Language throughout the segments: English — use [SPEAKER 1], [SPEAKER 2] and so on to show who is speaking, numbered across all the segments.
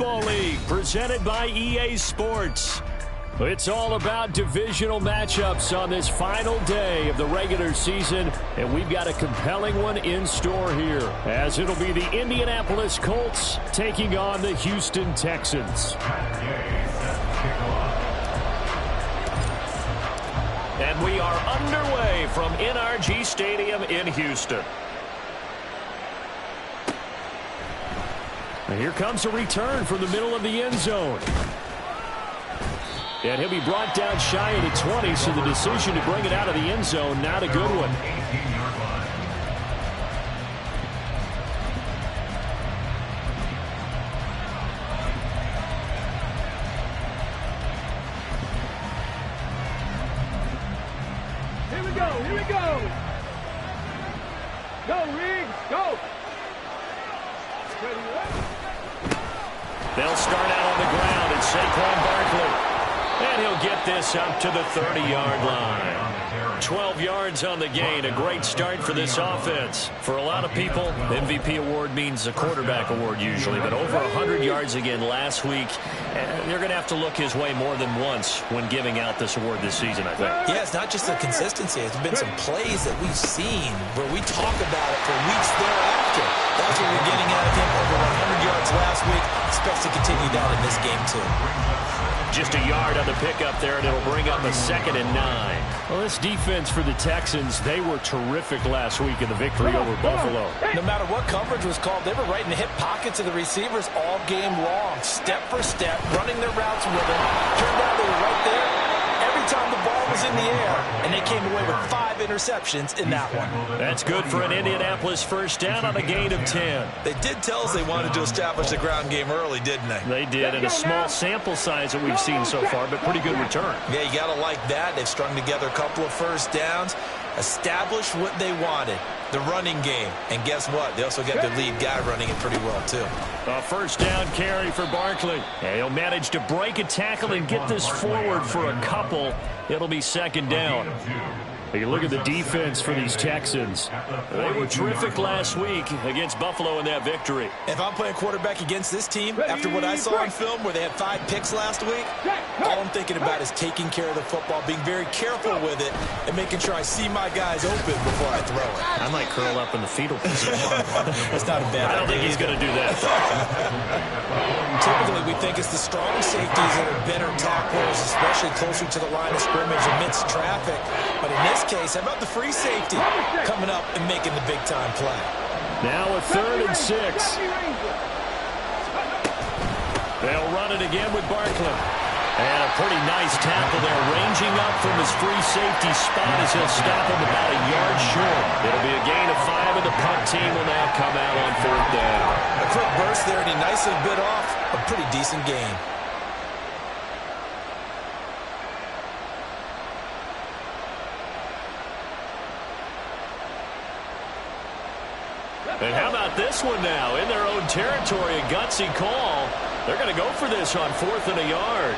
[SPEAKER 1] Football League, presented by EA Sports. It's all about divisional matchups on this final day of the regular season, and we've got a compelling one in store here, as it'll be the Indianapolis Colts taking on the Houston Texans. And we are underway from NRG Stadium in Houston. And here comes a return from the middle of the end zone. And he'll be brought down shy of the 20, so the decision to bring it out of the end zone, not a good one.
[SPEAKER 2] Here we go, here we go. Go, Riggs, go.
[SPEAKER 1] They'll start out on the ground, and Saquon Barkley. And he'll get this up to the 30-yard line. 12 yards on the gain. A great start for this offense. For a lot of people, the MVP award means a quarterback award usually. But over 100 yards again last week. They're going to have to look his way more than once when giving out this award this season, I think.
[SPEAKER 3] Yeah, it's not just the consistency. There's been some plays that we've seen where we talk about it for weeks thereafter. That's what we're getting out of him. Over 100 yards last week. Expects to continue that in this game, too.
[SPEAKER 1] Just a yard on the pickup there, and it'll bring up a 2nd and 9. Well, this defense for the Texans, they were terrific last week in the victory over Buffalo.
[SPEAKER 3] No matter what coverage was called, they were right in the hip pockets of the receivers all game long, step for step, running their routes with them. Turned out they were right there every time the ball was in the air, and they came away with 5 interceptions in that one.
[SPEAKER 1] That's good for an Indianapolis first down on a gain of 10.
[SPEAKER 3] They did tell us they wanted to establish the ground game early, didn't they?
[SPEAKER 1] They did, and a small sample size that we've seen so far, but pretty good return.
[SPEAKER 3] Yeah, you got to like that. They've strung together a couple of first downs, established what they wanted, the running game. And guess what? They also got their lead guy running it pretty well, too.
[SPEAKER 1] A first down carry for Barkley. And he'll manage to break a tackle and get this forward for a couple. It'll be 2nd down. You look at the defense for these Texans. They were terrific last week against Buffalo in that victory.
[SPEAKER 3] If I'm playing quarterback against this team, after what I saw in film where they had 5 picks last week, all I'm thinking about is taking care of the football, being very careful with it, and making sure I see my guys open before I throw it.
[SPEAKER 1] I might curl up in the fetal position.
[SPEAKER 3] That's not a bad idea.
[SPEAKER 1] I don't think he's going to do that.
[SPEAKER 3] Typically, we think it's the strong safeties that are better tacklers, especially closer to the line of scrimmage amidst traffic. But in this case, how about the free safety coming up and making the big-time play?
[SPEAKER 1] Now a 3rd and 6. They'll run it again with Barkley. And a pretty nice tackle there, ranging up from his free safety spot as he'll stop him about a yard short. It'll be a gain of 5, and the punt team will now come out on 4th down.
[SPEAKER 3] A quick burst there, and he nicely bit off a pretty decent gain.
[SPEAKER 1] And how about this one now? In their own territory, a gutsy call. They're going to go for this on 4th and a yard.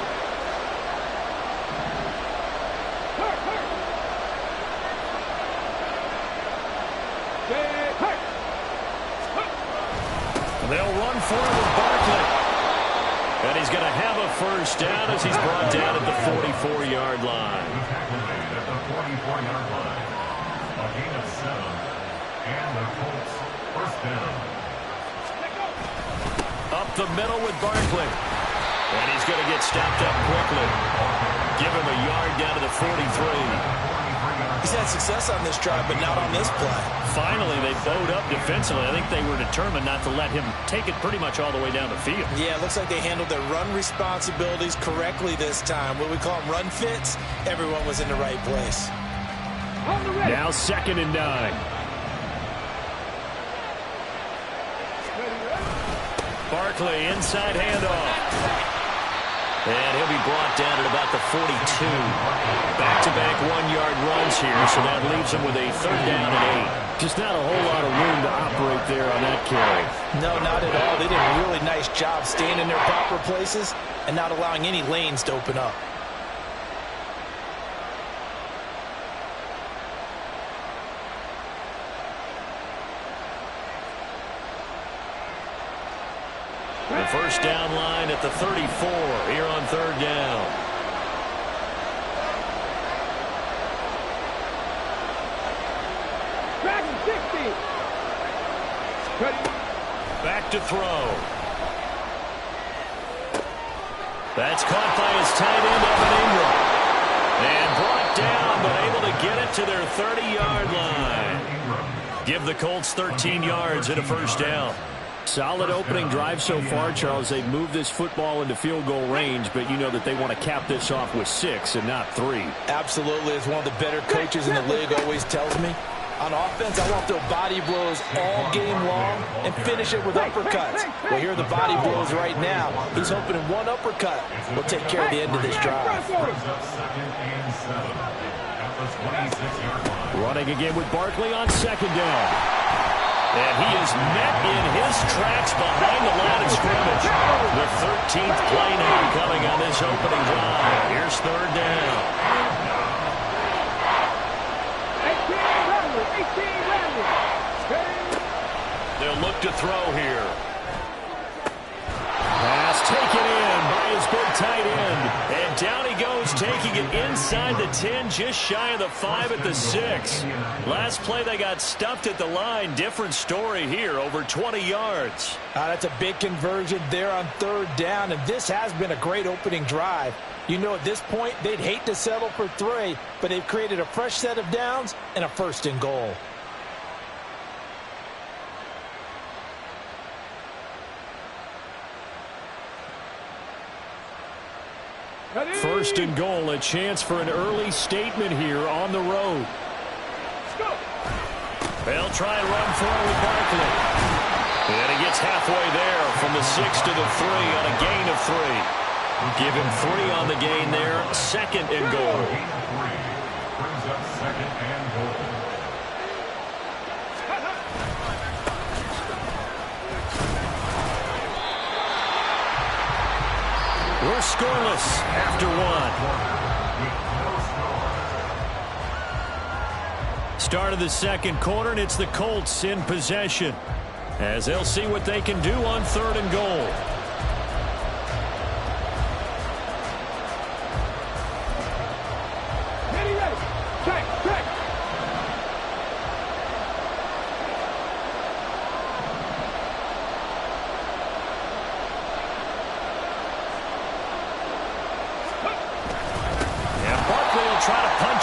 [SPEAKER 1] They'll run forward with Barkley. And he's going to have a first down as he's brought down at the 44-yard line.
[SPEAKER 4] At the 44-yard line, a gain of 7, and the Colts first down.
[SPEAKER 1] Up the middle with Barkley. And he's going to get stopped up quickly. Give him a yard down to the 43.
[SPEAKER 3] He's had success on this drive, but not on this play.
[SPEAKER 1] Finally, they bowed up defensively. I think they were determined not to let him take it pretty much all the way down the field.
[SPEAKER 3] Yeah, it looks like they handled their run responsibilities correctly this time. What we call them run fits, everyone was in the right place.
[SPEAKER 1] Now 2nd and 9. Barkley, inside handoff. And he'll be brought down at about the 42. Back-to-back 1-yard runs here, so that leaves him with a 3rd down and 8. Just not a whole lot of room to operate there on that carry.
[SPEAKER 3] No, not at all. They did a really nice job staying in their proper places and not allowing any lanes to open up.
[SPEAKER 1] The first down line at the 34 here on third down.
[SPEAKER 2] Back to 60.
[SPEAKER 1] Back to throw. That's caught by his tight end, Evan Ingram. And brought down, but able to get it to their 30-yard line. Give the Colts 13 yards and a first down.
[SPEAKER 5] Solid opening drive so far, Charles. They've moved this football into field goal range, but you know that they want to cap this off with 6 and not 3.
[SPEAKER 3] Absolutely. As one of the better coaches in the league always tells me, on offense, I want to throw body blows all game long and finish it with uppercuts. Well, here are the body blows right now. He's hoping one uppercut will take care of the end of this drive.
[SPEAKER 5] Running again with Barkley on second down.
[SPEAKER 1] And he is met in his tracks behind the line of scrimmage. The 13th play now coming on this opening drive. Here's third down.
[SPEAKER 2] 18
[SPEAKER 1] They'll look to throw here.
[SPEAKER 5] Pass taken in by his big tight end.
[SPEAKER 1] And down he goes, taking it inside the 10, just shy of the 5 at the 6. Last play they got stuffed at the line. Different story here, over 20 yards.
[SPEAKER 3] That's a big conversion there on third down, and this has been a great opening drive. You know, at this point, they'd hate to settle for 3, but they've created a fresh set of downs and a first and goal.
[SPEAKER 5] First and goal, a chance for an early statement here on the road.
[SPEAKER 1] They'll try and run for it with Barkley. And he gets halfway there from the 6 to the 3 on a gain of 3. Give him 3 on the gain there. Second and goal.
[SPEAKER 4] Brings up second and goal.
[SPEAKER 1] We're scoreless after 1. Start of the second quarter, and it's the Colts in possession, as they'll see what they can do on third and goal.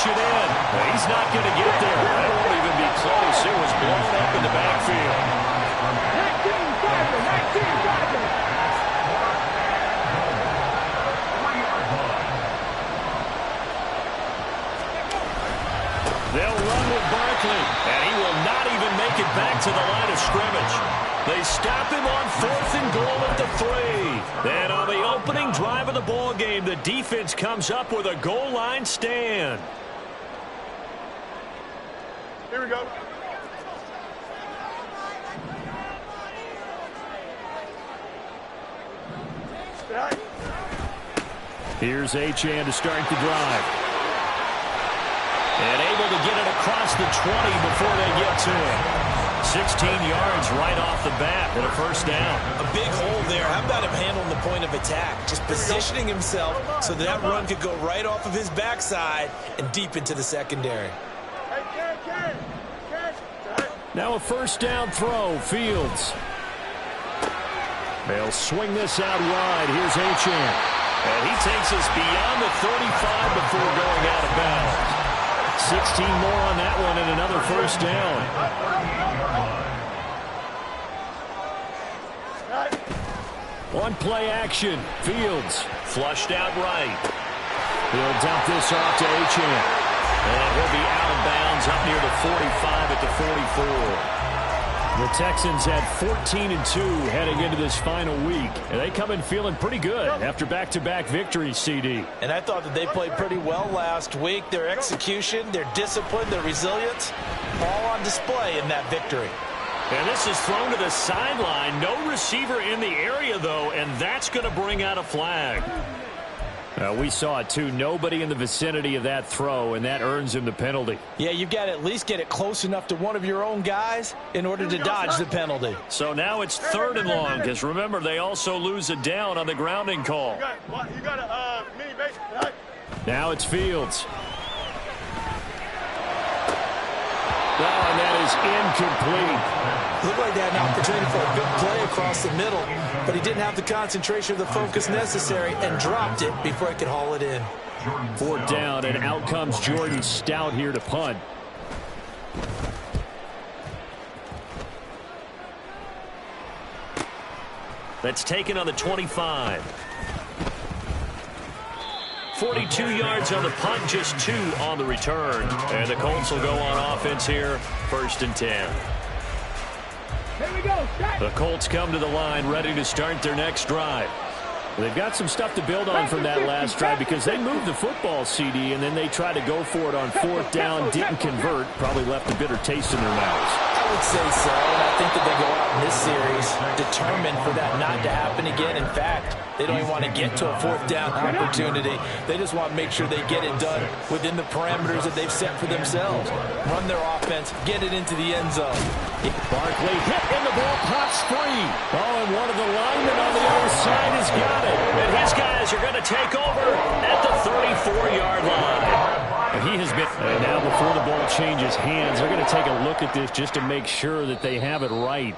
[SPEAKER 1] It in. He's not going to get there. That won't even be close. It was blown up in the backfield. 19, they'll run with Barkley, and he will not even make it back to the line of scrimmage. They stop him on fourth and goal at the 3. Then on the opening drive of the ball game, the defense comes up with a goal line stand.
[SPEAKER 2] Here we go.
[SPEAKER 5] Here's Achane to start the drive.
[SPEAKER 1] And able to get it across the 20 before they get to it. 16 yards right off the bat and a first down.
[SPEAKER 3] A big hole there. How about him handling the point of attack? Just positioning himself so that run could go right off of his backside and deep into the secondary.
[SPEAKER 5] Now a first down throw. Fields. They'll swing this out wide. Here's Achane.
[SPEAKER 1] And he takes us beyond the 35 before going out of bounds. 16 more on that one and another first down.
[SPEAKER 5] One play action. Fields.
[SPEAKER 1] Flushed out right.
[SPEAKER 5] He'll dump this off to Achane.
[SPEAKER 1] And he'll be out of bounds up near the 45 at the 44.
[SPEAKER 5] The Texans had 14-2 heading into this final week. And they come in feeling pretty good after back-to-back victories, CD.
[SPEAKER 3] And I thought that they played pretty well last week. Their execution, their discipline, their resilience, all on display in that victory.
[SPEAKER 1] And this is thrown to the sideline. No receiver in the area, though, and that's going to bring out a flag.
[SPEAKER 5] We saw it, too. Nobody in the vicinity of that throw, and that earns him the penalty.
[SPEAKER 3] Yeah, you've got to at least get it close enough to one of your own guys in order to dodge the penalty.
[SPEAKER 1] So now it's 3rd and long, because remember, they also lose a down on the grounding call.
[SPEAKER 2] You got a mini base, right?
[SPEAKER 5] Now it's Fields. Oh, and that is incomplete.
[SPEAKER 3] Looked like they had an opportunity for a good play across the middle, but he didn't have the concentration or the focus necessary and dropped it before he could haul it in.
[SPEAKER 5] 4th down, and out comes Jordan Stout here to punt.
[SPEAKER 1] That's taken on the 25. 42 yards on the punt, just 2 on the return. And the Colts will go on offense here, 1st and 10.
[SPEAKER 2] Here we go.
[SPEAKER 1] The Colts come to the line, ready to start their next drive.
[SPEAKER 5] They've got some stuff to build on from that last drive because they moved the football, CD, and then they tried to go for it on 4th down, didn't convert, probably left a bitter taste in their mouths.
[SPEAKER 3] I would say so, and I think that they go out in this series determined for that not to happen again. In fact, they don't even want to get to a 4th down opportunity. They just want to make sure they get it done within the parameters that they've set for themselves. Run their offense, get it into the end zone.
[SPEAKER 5] Barkley hit, and the ball pops free. Oh, and one of the linemen on the other side has got it.
[SPEAKER 1] And his guys are going to take over at the 34-yard line.
[SPEAKER 5] And he has been, and now before the ball changes hands, they're going to take a look at this just to make sure that they have it right.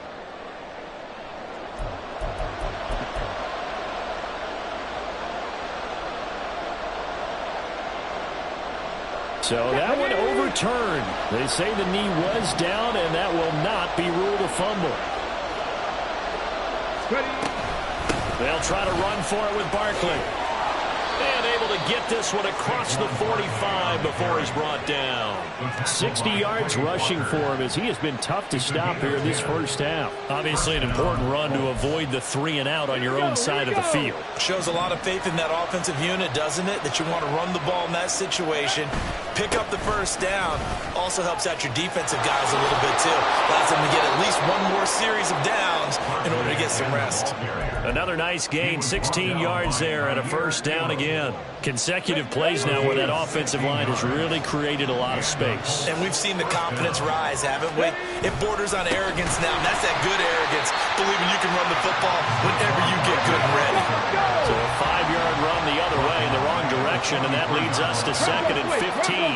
[SPEAKER 5] So that one overturned. They say the knee was down, and that will not be ruled a fumble.
[SPEAKER 1] They'll try to run for it with Barkley. And able to get this one across the 45 before he's brought down.
[SPEAKER 5] 60 yards rushing for him as he has been tough to stop here in this first half.
[SPEAKER 1] Obviously an important run to avoid the 3 and out on your own side of the field.
[SPEAKER 3] Shows a lot of faith in that offensive unit, doesn't it? That you want to run the ball in that situation. Pick up the 1st down. Also helps out your defensive guys a little bit too. Allows them to get at least one more series of downs in order to get some rest.
[SPEAKER 1] Another nice gain, 16 yards there and a 1st down again. Consecutive plays now where that offensive line has really created a lot of space.
[SPEAKER 3] And we've seen the confidence rise, haven't we? It borders on arrogance now, and that's that good arrogance, believing you can run the football whenever you get good and ready.
[SPEAKER 1] So a 5-yard run the other way in the wrong direction, and that leads us to 2nd and 15.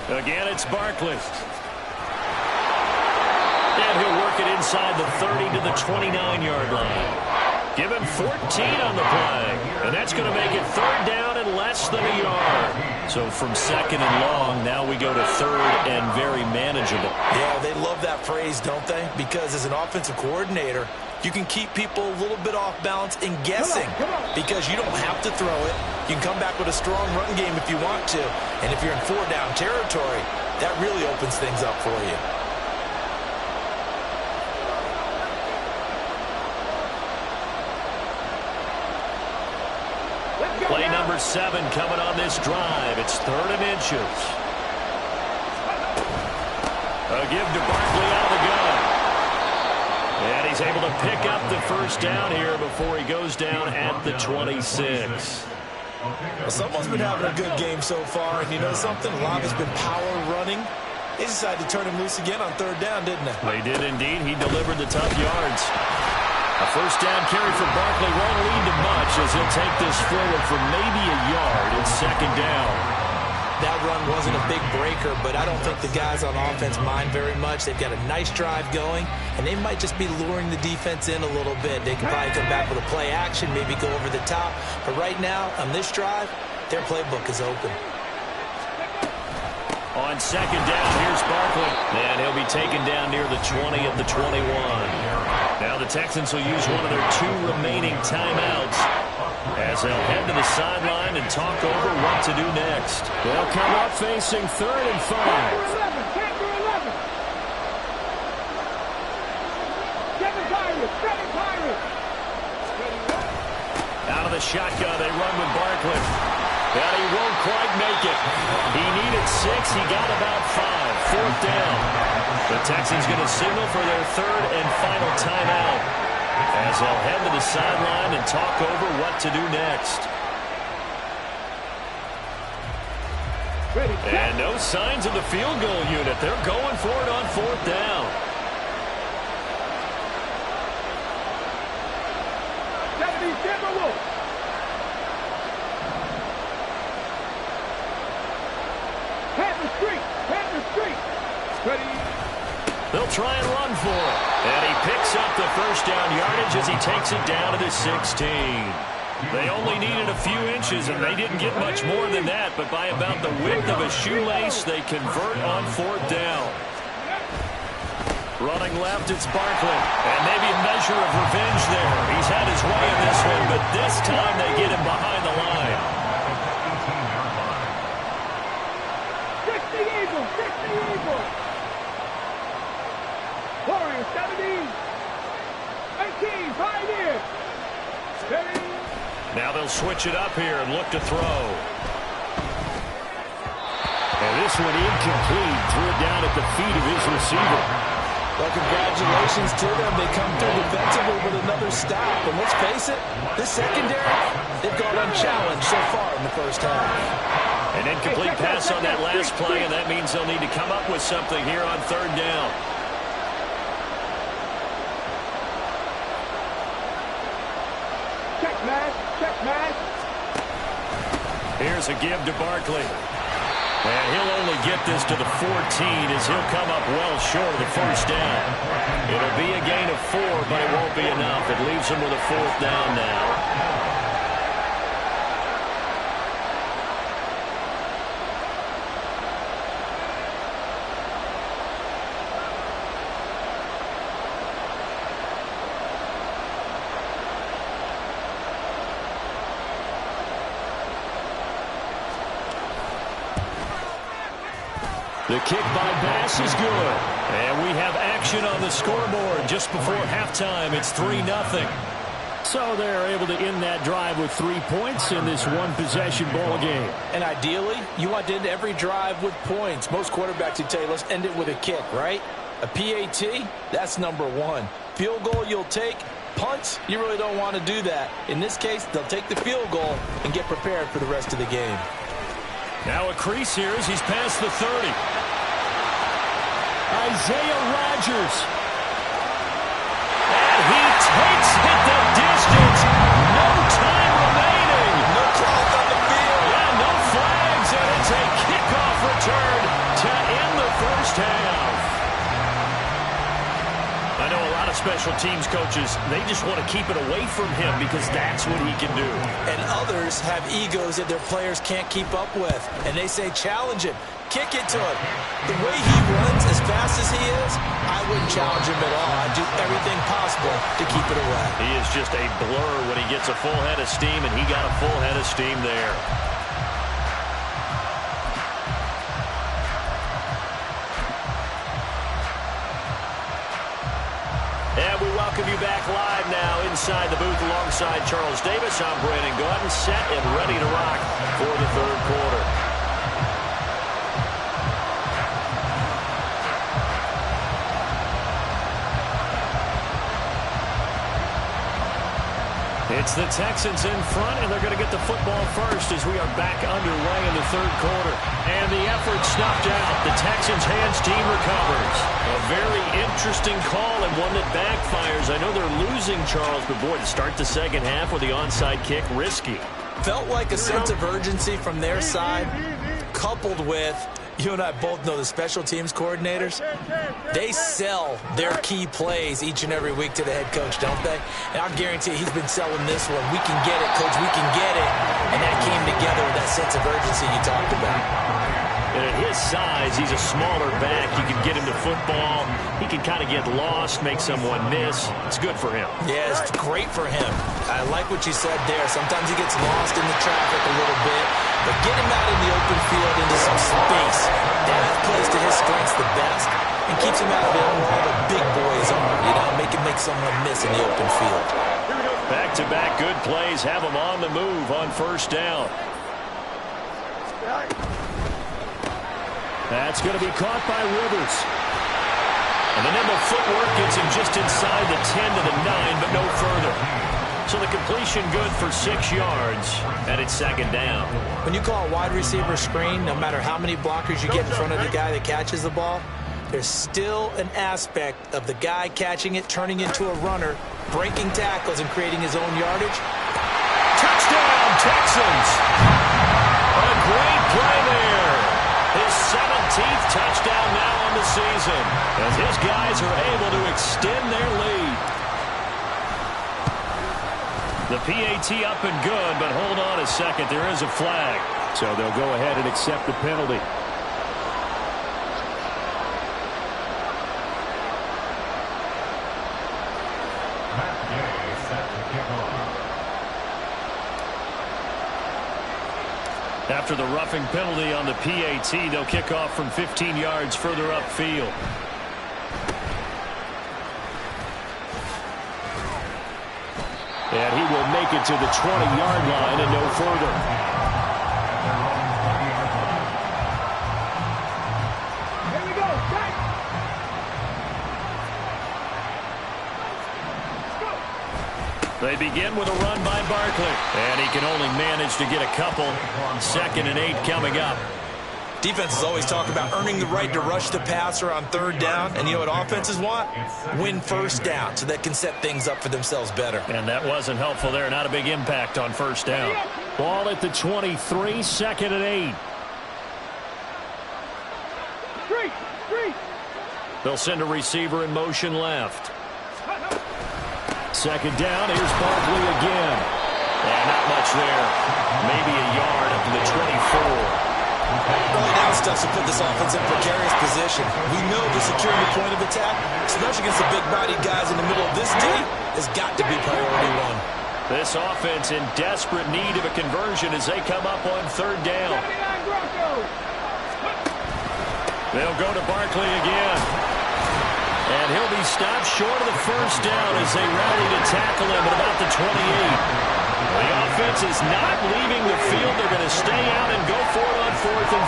[SPEAKER 1] Again, it's Barkley. And he'll work it inside the 30 to the 29-yard line. Give him 14 on the play. And that's going to make it 3rd down and less than a yard. So from 2nd and long, now we go to 3rd and very manageable.
[SPEAKER 3] Yeah, they love that phrase, don't they? Because as an offensive coordinator, you can keep people a little bit off balance and guessing because you don't have to throw it. You can come back with a strong run game if you want to. And if you're in 4-down territory, that really opens things up for you.
[SPEAKER 1] Play number 7 coming on this drive. It's 3rd and inches. A give to Barkley out of the gun. And he's able to pick up the 1st down here before he goes down at the 26.
[SPEAKER 3] Well, someone's been having a good game so far, and you know something? A lot has been power running. They decided to turn him loose again on 3rd down, didn't they?
[SPEAKER 1] They did indeed. He delivered the tough yards. A 1st down carry for Barkley won't lead to much as he'll take this forward for maybe a yard. It's 2nd down.
[SPEAKER 3] That run wasn't a big breaker, but I don't think the guys on offense mind very much. They've got a nice drive going, and they might just be luring the defense in a little bit. They could probably come back with a play action, maybe go over the top. But right now, on this drive, their playbook is open.
[SPEAKER 1] On 2nd down, here's Barkley. And he'll be taken down near the 20 at the 21. Now the Texans will use one of their 2 remaining timeouts as they'll head to the sideline and talk over what to do next.
[SPEAKER 5] They'll come up facing 3rd and 5.
[SPEAKER 1] Out of the shotgun, they run with Barkley. And he won't quite make it. He needed 6. He got about 5. 4th down. The Texans going to signal for their third and final timeout as they'll head to the sideline and talk over what to do next. And no signs of the field goal unit. They're going for it on fourth down. They'll try and run for it. And he picks up the first down yardage as he takes it down to the 16. They only needed a few inches, and they didn't get much more than that. But by about the width of a shoelace, they convert on fourth down. Running left, it's Barkley. And maybe a measure of revenge there. He's had his way in this one, but this time they get him behind the line.
[SPEAKER 2] 60 Eagles, 60 Eagles. Warriors, 17. 18, Pioneers.
[SPEAKER 1] Now they'll switch it up here and look to throw.
[SPEAKER 5] And this one incomplete. Threw it down at the feet of his receiver.
[SPEAKER 3] Well, congratulations to them. They come through defensively with another stop. And let's face it, this secondary, they've gone unchallenged so far in the first half.
[SPEAKER 1] An incomplete pass on that last play, and that means they'll need to come up with something here on third down. Here's a give to Barkley. And he'll only get this to the 14 as he'll come up well short of the first down. It'll be a gain of 4, but it won't be enough. It leaves him with a fourth down now. The kick by Bass is good. And we have action on the scoreboard just before halftime. It's 3-0.
[SPEAKER 5] So they're able to end that drive with 3 points in this one-possession ball game.
[SPEAKER 3] And ideally, you want to end every drive with points. Most quarterbacks would tell you, let's end it with a kick, right? A PAT, that's number 1. Field goal you'll take. Punts, you really don't want to do that. In this case, they'll take the field goal and get prepared for the rest of the game.
[SPEAKER 1] Now a crease here as he's past the 30.
[SPEAKER 5] Isaiah Rodgers.
[SPEAKER 1] And he takes it the distance. No time remaining.
[SPEAKER 3] No clock on the field.
[SPEAKER 1] Yeah, no flags, and it's a kickoff return to end the first half. I know a lot of special teams coaches, they just want to keep it away from him because that's what he can do.
[SPEAKER 3] And others have egos that their players can't keep up with. And they say, challenge him. Kick it to him. The way he runs as fast as he is, I wouldn't challenge him at all. I'd do everything possible to keep it away.
[SPEAKER 1] He is just a blur when he gets a full head of steam, and he got a full head of steam there. And we welcome you back live now inside the booth alongside Charles Davis. I'm Brandon Gaudin, set and ready to rock for the third quarter. It's the Texans in front, and they're going to get the football first as we are back underway in the third quarter. And the effort snuffed out. The Texans' hands team recovers. A very interesting call and one that backfires. I know they're losing, Charles, but boy, to start the second half with the onside kick, risky.
[SPEAKER 3] Felt like a sense of urgency from their side, coupled with, you and I both know the special teams coordinators, they sell their key plays each and every week to the head coach, don't they? And I'll guarantee you he's been selling this one. We can get it, coach, we can get it. And that came together with that sense of urgency you talked about.
[SPEAKER 1] And at his size, he's a smaller back. You can get him to football. He can kind of get lost, make someone miss. It's good for him.
[SPEAKER 3] Yeah, it's great for him. I like what you said there. Sometimes he gets lost in the traffic a little bit, but get him out in the open field into some space. That plays to his strengths the best and keeps him out of all the big boys are. You know, make someone miss in the open field.
[SPEAKER 1] Back-to-back good plays have him on the move on first down.
[SPEAKER 5] That's going to be caught by Rivers.
[SPEAKER 1] And the nimble footwork gets him just inside the 10 to the 9, but no further. So the completion good for 6 yards, and it's second down.
[SPEAKER 3] When you call a wide receiver screen, no matter how many blockers you get in front of the guy that catches the ball, there's still an aspect of the guy catching it, turning into a runner, breaking tackles, and creating his own yardage.
[SPEAKER 1] Touchdown, Texans! A great play there. His 17th touchdown now on the season, as his guys are able to extend their lead. The PAT up and good, but hold on a second. There is a flag.
[SPEAKER 5] So they'll go ahead and accept the penalty.
[SPEAKER 1] After the roughing penalty on the PAT, they'll kick off from 15 yards further upfield.
[SPEAKER 5] And he will make it to the 20-yard line and no further.
[SPEAKER 1] They begin with a run by Barkley. And he can only manage to get a couple. 2nd and 8 coming up.
[SPEAKER 3] Defenses always talk about earning the right to rush the passer on 3rd down. And you know what offenses want? Win 1st down so they can set things up for themselves better.
[SPEAKER 1] And that wasn't helpful there. Not a big impact on 1st down.
[SPEAKER 5] Ball at the 23, 2nd and 8.
[SPEAKER 1] They'll send a receiver in motion left.
[SPEAKER 5] 2nd down, here's Barkley again.
[SPEAKER 1] And not much there. Maybe a yard up to the 24.
[SPEAKER 3] Early down stuff to put this offense in precarious position. We know the securing the point of attack, especially against the big-bodied guys in the middle of this day, has got to be priority one.
[SPEAKER 1] This offense in desperate need of a conversion as they come up on 3rd down. They'll go to Barkley again. And he'll be stopped short of the 1st down as they rally to tackle him at about the 28. The offense is not leaving the field. They're going to stay out and go for it on 4th and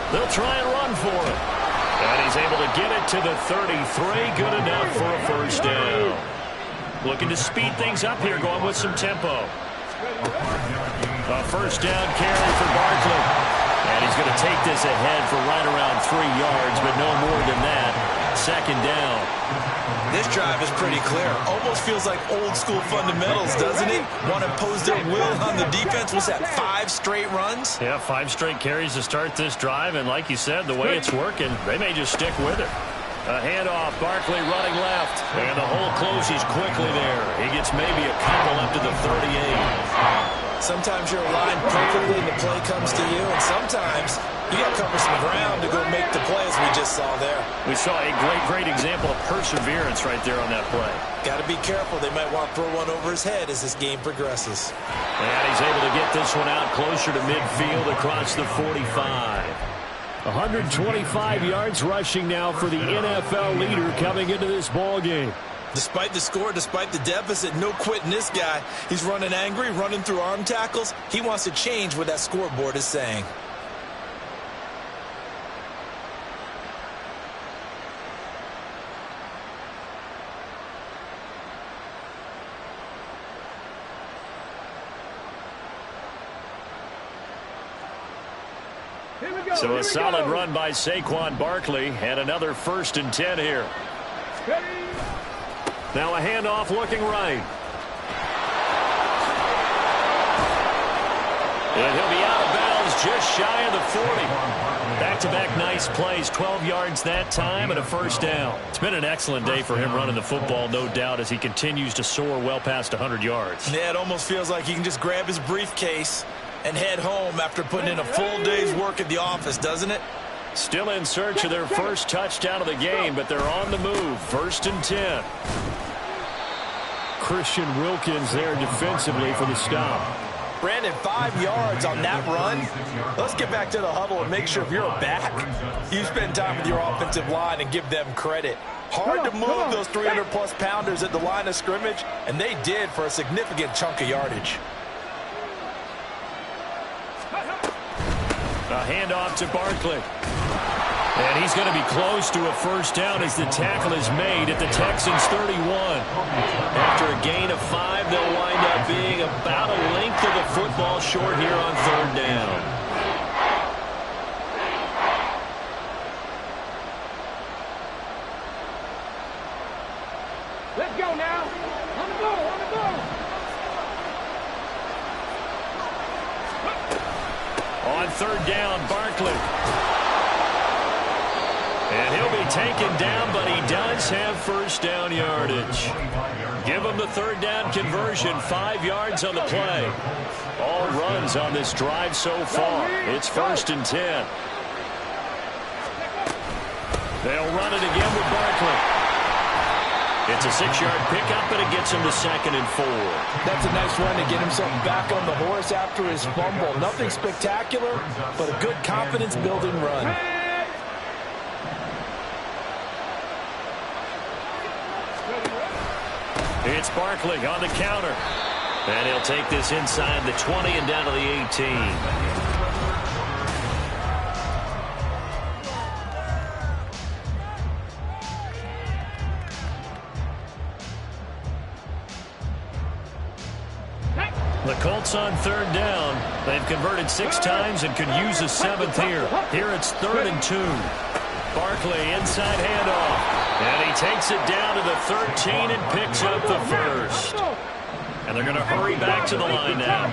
[SPEAKER 1] 3. They'll try and run for it. And he's able to get it to the 33. Good enough for a 1st down. Looking to speed things up here, going with some tempo. A 1st down carry for Barkley. And he's going to take this ahead for right around 3 yards, but no more than that. 2nd down.
[SPEAKER 3] This drive is pretty clear. Almost feels like old-school fundamentals, doesn't it? Want to impose their will on the defense. Was that 5 straight runs?
[SPEAKER 1] Yeah, 5 straight carries to start this drive. And like you said, the way it's working, they may just stick with it. A handoff, Barkley running left. And the hole closes quickly there. He gets maybe a couple up to the 38.
[SPEAKER 3] Sometimes you're aligned perfectly and the play comes to you, and sometimes you got to cover some ground to go make the play, as we just saw there.
[SPEAKER 1] We saw a great example of perseverance right there on that play.
[SPEAKER 3] Got to be careful. They might want to throw one over his head as this game progresses.
[SPEAKER 1] And he's able to get this one out closer to midfield across the 45.
[SPEAKER 5] 125 yards rushing now for the NFL leader coming into this ball game.
[SPEAKER 3] Despite the score, despite the deficit, no quitting this guy. He's running angry, running through arm tackles. He wants to change what that scoreboard is saying.
[SPEAKER 1] So a solid run by Saquon Barkley and another 1st and 10 here. Now a handoff looking right. And he'll be out of bounds just shy of the 40. Back-to-back nice plays, 12 yards that time and a 1st down. It's been an excellent day for him running the football, no doubt, as he continues to soar well past 100 yards.
[SPEAKER 3] Yeah, it almost feels like he can just grab his briefcase and head home after putting in a full day's work at the office, doesn't it?
[SPEAKER 1] Still in search of their first touchdown of the game, but they're on the move. 1st and 10.
[SPEAKER 5] Christian Wilkins there defensively for the stop.
[SPEAKER 3] Brandon, 5 yards on that run. Let's get back to the huddle and make sure if you're a back, you spend time with your offensive line and give them credit. Hard to move those 300-plus pounders at the line of scrimmage, and they did for a significant chunk of yardage.
[SPEAKER 1] A handoff to Barkley. And he's going to be close to a first down as the tackle is made at the Texans' 31. After a gain of 5, they'll wind up being about a length of the football short here on third down.
[SPEAKER 2] Let's go now. On the go, on the go.
[SPEAKER 1] On third down, Barkley. And he'll be taken down, but he does have first down yardage. Give him the third down conversion, 5 yards on the play. All runs on this drive so far. It's 1st and 10. They'll run it again with Barkley. It's a 6-yard pickup, and it gets him to 2nd and 4.
[SPEAKER 3] That's a nice run to get himself back on the horse after his fumble. Nothing spectacular, but a good confidence-building run.
[SPEAKER 1] It's Barkley on the counter. And he'll take this inside the 20 and down to the 18. The Colts on third down. They've converted 6 times and could use a 7th here. Here it's 3rd and 2. Barkley inside handoff. And he takes it down to the 13 and picks up the first. And they're going to hurry back to the line now.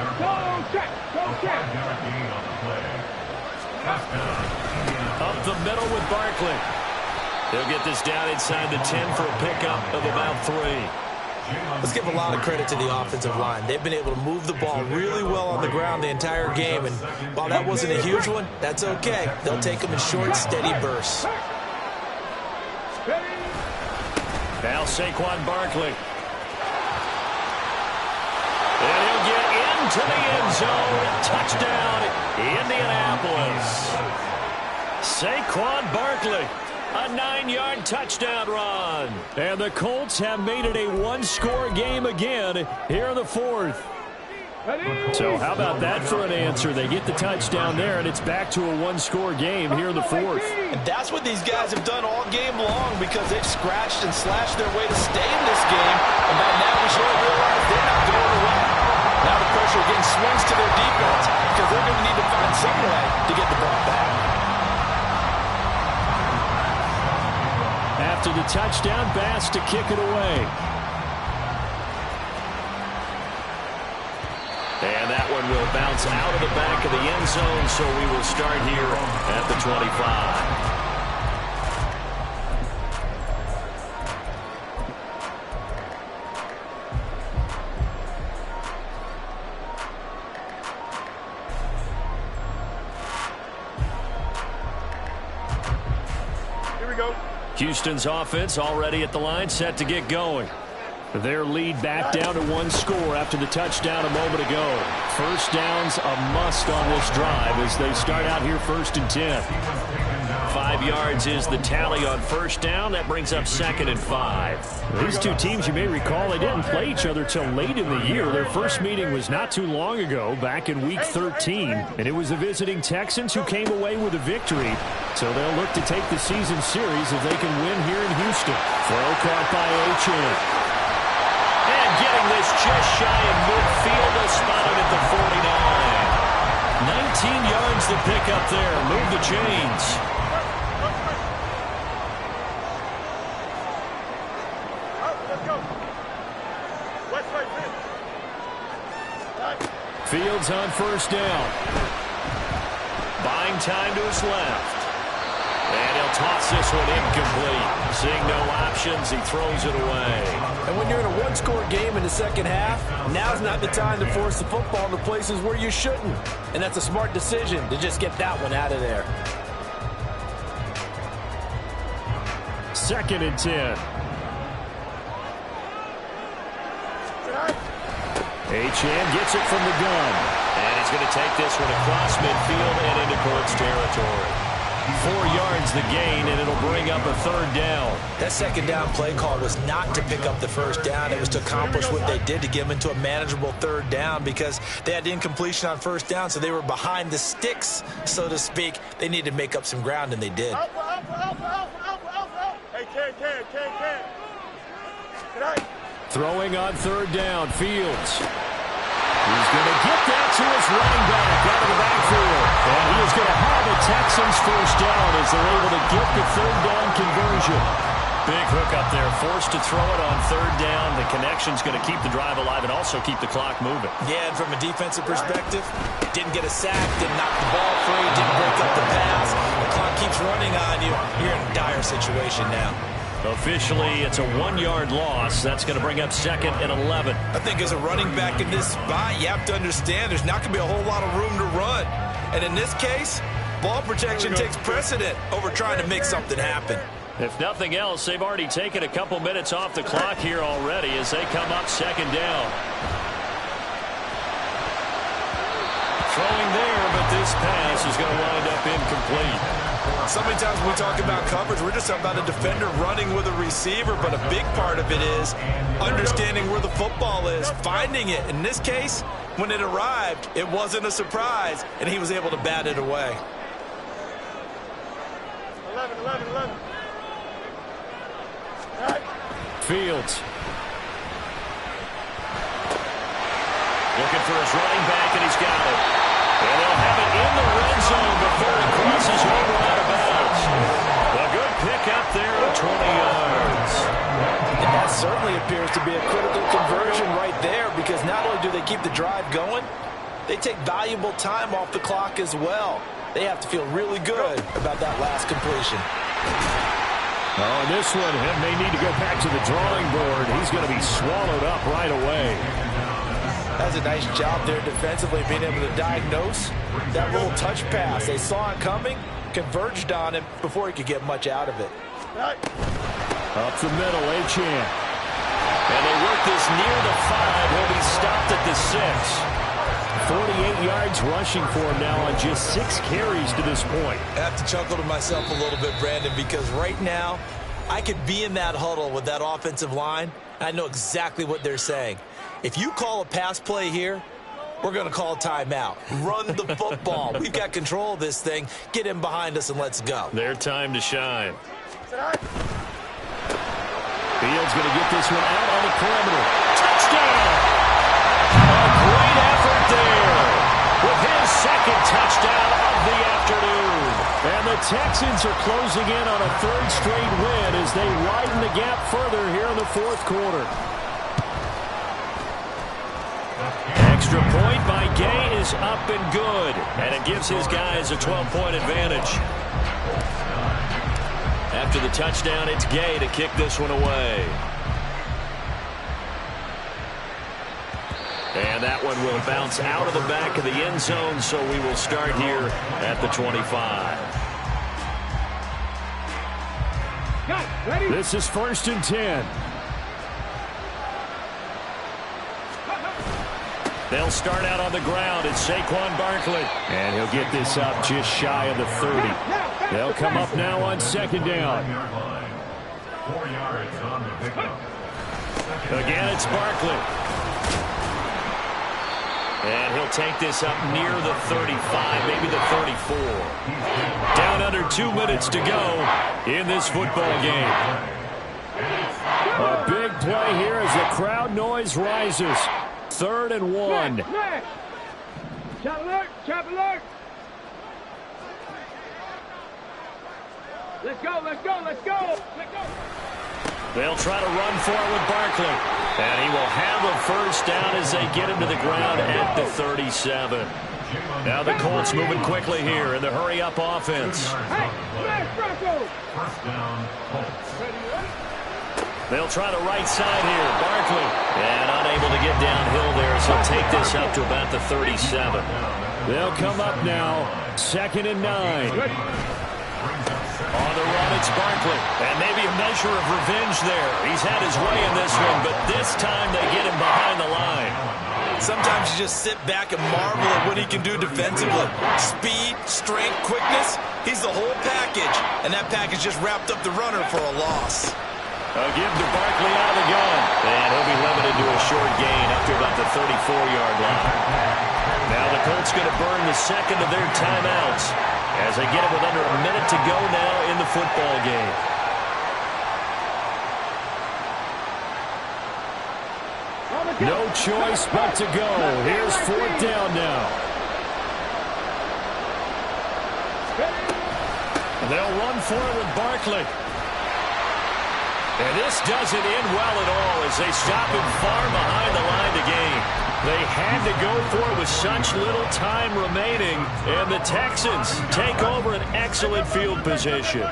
[SPEAKER 1] Up the middle with Barkley. He'll get this down inside the 10 for a pickup of about 3.
[SPEAKER 3] Let's give a lot of credit to the offensive line. They've been able to move the ball really well on the ground the entire game, and while that wasn't a huge one, that's okay. They'll take them in short, steady bursts.
[SPEAKER 1] Now Saquon Barkley. And he'll get into the end zone. Touchdown, Indianapolis. Saquon Barkley. A 9-yard touchdown run.
[SPEAKER 5] And the Colts have made it a 1-score game again here in the 4th. So how about that for an answer? They get the touchdown there, and it's back to a 1-score game here in the 4th.
[SPEAKER 3] And that's what these guys have done all game long because they've scratched and slashed their way to stay in this game. And by now we should have realized they're not going away. Now the pressure again swings to their defense because they're going to need to find some way to get the ball back.
[SPEAKER 5] After the touchdown, Bass to kick it away.
[SPEAKER 1] And that one will bounce out of the back of the end zone, so we will start here at the 25.
[SPEAKER 2] Here we go.
[SPEAKER 1] Houston's offense already at the line, set to get going.
[SPEAKER 5] Their lead back down to 1 score after the touchdown a moment ago. First down's a must on this drive as they start out here 1st and 10.
[SPEAKER 1] 5 yards is the tally on first down. That brings up 2nd and 5.
[SPEAKER 5] These two teams, you may recall, they didn't play each other till late in the year. Their first meeting was not too long ago, back in Week 13. And it was the visiting Texans who came away with a victory. So they'll look to take the season series if they can win here in Houston. Throw caught by Achane.
[SPEAKER 1] And getting this just shy of midfield, they'll spot it at the 49. 19 yards to pick up there. Move the chains.
[SPEAKER 5] Fields on first down.
[SPEAKER 1] Buying time to his left. And he'll toss this one incomplete. Seeing no options, he throws it away.
[SPEAKER 3] And when you're in a 1-score game in the second half, now's not the time to force the football to places where you shouldn't. And that's a smart decision to just get that one out of there.
[SPEAKER 5] 2nd and 10. Achane gets it from the gun.
[SPEAKER 1] And he's going to take this one across midfield and into Colts territory. 4 yards the gain, and it'll bring up a 3rd down.
[SPEAKER 3] That 2nd down play call was not to pick up the 1st down. It was to accomplish what they did, to get them into a manageable 3rd down, because they had incompletion on 1st down, so they were behind the sticks, so to speak. They needed to make up some ground, and they did.
[SPEAKER 5] Throwing on 3rd down, Fields. He's going to get that to his running back out of the backfield. And he is going to have a Texans 1st down as they're able to get the 3rd down conversion.
[SPEAKER 1] Big hook up there, forced to throw it on 3rd down. The connection's going to keep the drive alive and also keep the clock moving.
[SPEAKER 3] Yeah, and from a defensive perspective, didn't get a sack, didn't knock the ball free, didn't break up the pass. The clock keeps running on you. You're in a dire situation now.
[SPEAKER 1] Officially, it's a 1-yard loss. That's going to bring up 2nd and 11.
[SPEAKER 3] I think as a running back in this spot, you have to understand there's not going to be a whole lot of room to run. And in this case, ball protection takes precedent over trying to make something happen.
[SPEAKER 1] If nothing else, they've already taken a couple minutes off the clock here already as they come up 2nd down. Throwing there, but this pass is going to wind up incomplete.
[SPEAKER 3] So many times when we talk about coverage, we're just talking about a defender running with a receiver, but a big part of it is understanding where the football is, finding it. In this case, when it arrived, it wasn't a surprise, and he was able to bat it away.
[SPEAKER 2] 11.
[SPEAKER 5] Fields.
[SPEAKER 1] Looking for his running back, and he's got it. And they'll have it in the red zone before he crosses over out of bounds. A good pick up there of 20 yards.
[SPEAKER 3] And that certainly appears to be a critical conversion right there, because not only do they keep the drive going, they take valuable time off the clock as well. They have to feel really good about that last completion.
[SPEAKER 5] Oh, and this one may need to go back to the drawing board. He's going to be swallowed up right away.
[SPEAKER 3] That's a nice job there defensively, being able to diagnose that little touch pass. They saw it coming, converged on him before he could get much out of it.
[SPEAKER 5] Up the middle, Achane.
[SPEAKER 1] And they work this near the 5. He'll be stopped at the 6.
[SPEAKER 5] 48 yards rushing for him now on just 6 carries to this point.
[SPEAKER 3] I have to chuckle to myself a little bit, Brandon, because right now I could be in that huddle with that offensive line. I know exactly what they're saying. If you call a pass play here, we're going to call a timeout. Run the football. We've got control of this thing. Get in behind us and let's go.
[SPEAKER 1] Their time to shine.
[SPEAKER 5] Fields going to get this one out on the perimeter.
[SPEAKER 1] Touchdown! A great effort there with his 2nd touchdown of the afternoon.
[SPEAKER 5] And the Texans are closing in on a 3rd straight win as they widen the gap further here in the 4th quarter.
[SPEAKER 1] Extra point by Gay is up and good, and it gives his guys a 12-point advantage. After the touchdown, it's Gay to kick this one away. And that one will bounce out of the back of the end zone, so we will start here at the 25.
[SPEAKER 5] This is 1st and 10.
[SPEAKER 1] They'll start out on the ground. It's Saquon Barkley.
[SPEAKER 5] And he'll get this up just shy of the 30. They'll come up now on 2nd down.
[SPEAKER 4] 4 yards on the pickup.
[SPEAKER 1] Again, it's Barkley. And he'll take this up near the 35, maybe the 34. Down under 2 minutes to go in this football game.
[SPEAKER 5] A big play here as the crowd noise rises. 3rd and 1.
[SPEAKER 2] Chop alert! Chop alert! Let's go! Let's go! Let's go! Let's go!
[SPEAKER 1] They'll try to run for it with Barkley. And he will have a 1st down as they get him to the ground at the 37. Now the Colts moving quickly here in the hurry-up offense.
[SPEAKER 2] Hey! Smash Bronco!
[SPEAKER 4] 1st down, Colts.
[SPEAKER 1] They'll try the right side here. Barkley. And unable to get downhill there, so he'll take this up to about the 37.
[SPEAKER 5] They'll come up now. 2nd and 9.
[SPEAKER 1] On the run, it's Barkley. And maybe a measure of revenge there. He's had his way in this one, but this time they get him behind the line.
[SPEAKER 3] Sometimes you just sit back and marvel at what he can do defensively. Speed, strength, quickness, he's the whole package. And that package just wrapped up the runner for a loss.
[SPEAKER 1] A give to Barkley out of the gun. And he'll be limited to a short gain up to about the 34-yard line. Now the Colts going to burn the second of their timeouts as they get it with under a minute to go now in the football game.
[SPEAKER 5] No choice but to go. Here's fourth down now. And they'll run for it with Barkley. And this doesn't end well at all as they stop him far behind the line to gain. They had to go for it with such little time remaining, and the Texans take over an excellent field position.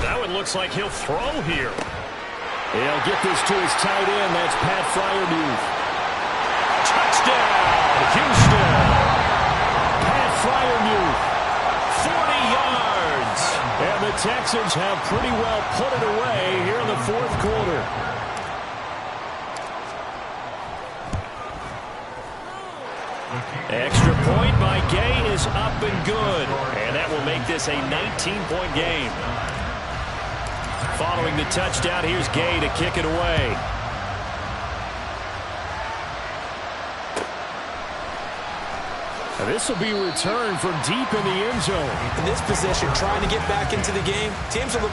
[SPEAKER 5] Now it looks like he'll throw here. He'll get this to his tight end. That's Pat Freiermuth. Touchdown, Houston. Pat Freiermuth, 40 yards. And the Texans have pretty well put it away here in the fourth quarter. Extra point by Gay is up and good. And that will make this a 19-point game. Following the touchdown, here's Gay to kick it away. Now this will be returned from deep in the end zone.
[SPEAKER 3] In this position, trying to get back into the game, teams will look.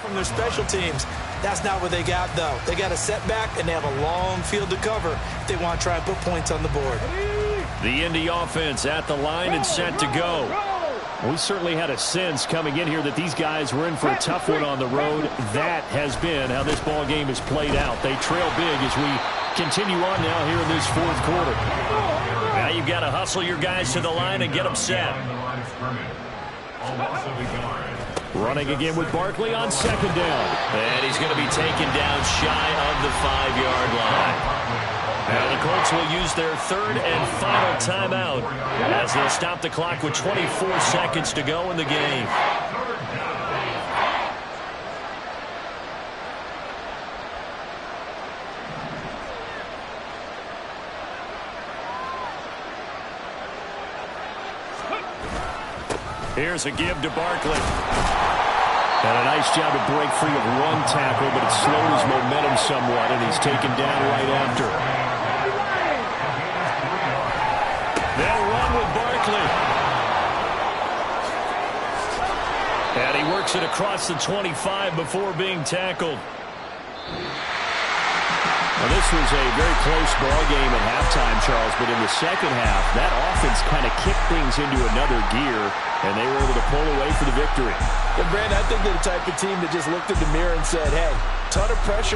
[SPEAKER 3] From their special teams. That's not what they got, though. They got a setback, and they have a long field to cover if they want to try and put points on the board.
[SPEAKER 1] The Indy offense at the line and set to go.
[SPEAKER 5] We certainly had a sense coming in here that these guys were in for a tough one on the road. That has been how this ball game has played out. They trail big as we continue on now here in this fourth quarter.
[SPEAKER 1] Now you've got to hustle your guys to the line and get them set.
[SPEAKER 5] Running again with Barkley on second down.
[SPEAKER 1] And he's going to be taken down shy of the 5-yard line. Now the Colts will use their third and final timeout as they'll stop the clock with 24 seconds to go in the game. Here's a give to Barkley.
[SPEAKER 5] And a nice job to break free of one tackle, but it slowed his momentum somewhat, and he's taken down right after.
[SPEAKER 1] They'll run with Barkley. And he works it across the 25 before being tackled.
[SPEAKER 5] Now, this was a very close ball game at halftime, Charles, but in the second half, that offense kind of kicked things into another gear, and they were able to pull away for the victory.
[SPEAKER 3] And, Brandon, I think they're the type of team that just looked in the mirror and said, hey, ton of pressure.